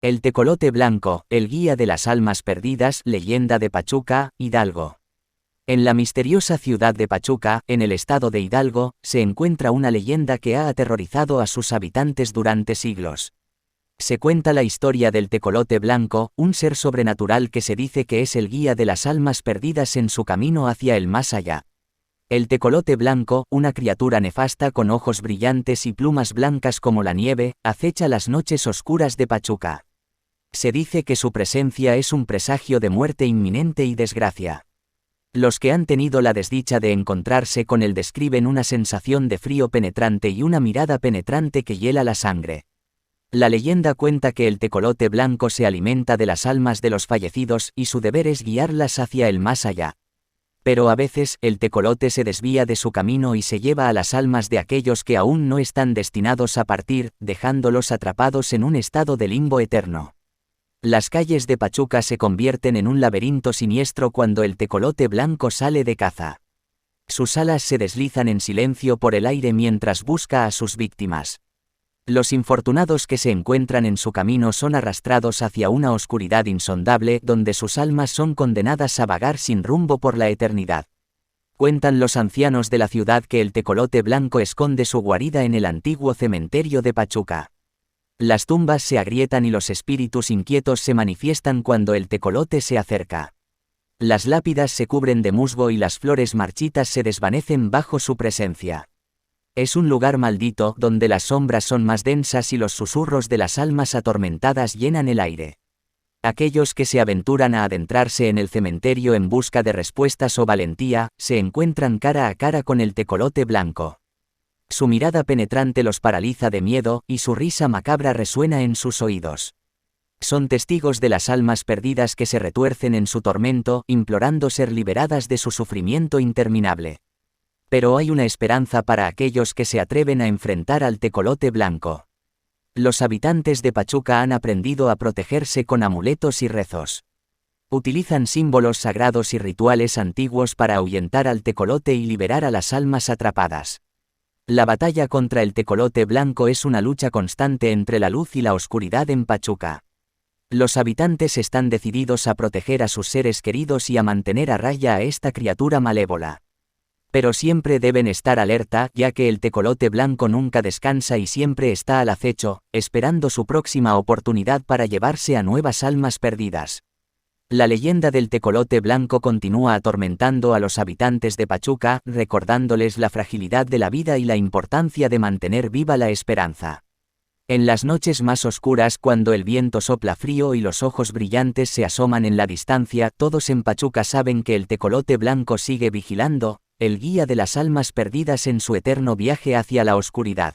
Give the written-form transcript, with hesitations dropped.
El tecolote blanco, el guía de las almas perdidas, leyenda de Pachuca, Hidalgo. En la misteriosa ciudad de Pachuca, en el estado de Hidalgo, se encuentra una leyenda que ha aterrorizado a sus habitantes durante siglos. Se cuenta la historia del tecolote blanco, un ser sobrenatural que se dice que es el guía de las almas perdidas en su camino hacia el más allá. El tecolote blanco, una criatura nefasta con ojos brillantes y plumas blancas como la nieve, acecha las noches oscuras de Pachuca. Se dice que su presencia es un presagio de muerte inminente y desgracia. Los que han tenido la desdicha de encontrarse con él describen una sensación de frío penetrante y una mirada penetrante que hiela la sangre. La leyenda cuenta que el tecolote blanco se alimenta de las almas de los fallecidos y su deber es guiarlas hacia el más allá. Pero a veces el tecolote se desvía de su camino y se lleva a las almas de aquellos que aún no están destinados a partir, dejándolos atrapados en un estado de limbo eterno. Las calles de Pachuca se convierten en un laberinto siniestro cuando el tecolote blanco sale de caza. Sus alas se deslizan en silencio por el aire mientras busca a sus víctimas. Los infortunados que se encuentran en su camino son arrastrados hacia una oscuridad insondable donde sus almas son condenadas a vagar sin rumbo por la eternidad. Cuentan los ancianos de la ciudad que el tecolote blanco esconde su guarida en el antiguo cementerio de Pachuca. Las tumbas se agrietan y los espíritus inquietos se manifiestan cuando el tecolote se acerca. Las lápidas se cubren de musgo y las flores marchitas se desvanecen bajo su presencia. Es un lugar maldito donde las sombras son más densas y los susurros de las almas atormentadas llenan el aire. Aquellos que se aventuran a adentrarse en el cementerio en busca de respuestas o valentía, se encuentran cara a cara con el tecolote blanco. Su mirada penetrante los paraliza de miedo y su risa macabra resuena en sus oídos. Son testigos de las almas perdidas que se retuercen en su tormento, implorando ser liberadas de su sufrimiento interminable. Pero hay una esperanza para aquellos que se atreven a enfrentar al tecolote blanco. Los habitantes de Pachuca han aprendido a protegerse con amuletos y rezos. Utilizan símbolos sagrados y rituales antiguos para ahuyentar al tecolote y liberar a las almas atrapadas. La batalla contra el tecolote blanco es una lucha constante entre la luz y la oscuridad en Pachuca. Los habitantes están decididos a proteger a sus seres queridos y a mantener a raya a esta criatura malévola. Pero siempre deben estar alerta, ya que el tecolote blanco nunca descansa y siempre está al acecho, esperando su próxima oportunidad para llevarse a nuevas almas perdidas. La leyenda del tecolote blanco continúa atormentando a los habitantes de Pachuca, recordándoles la fragilidad de la vida y la importancia de mantener viva la esperanza. En las noches más oscuras, cuando el viento sopla frío y los ojos brillantes se asoman en la distancia, todos en Pachuca saben que el tecolote blanco sigue vigilando, el guía de las almas perdidas en su eterno viaje hacia la oscuridad.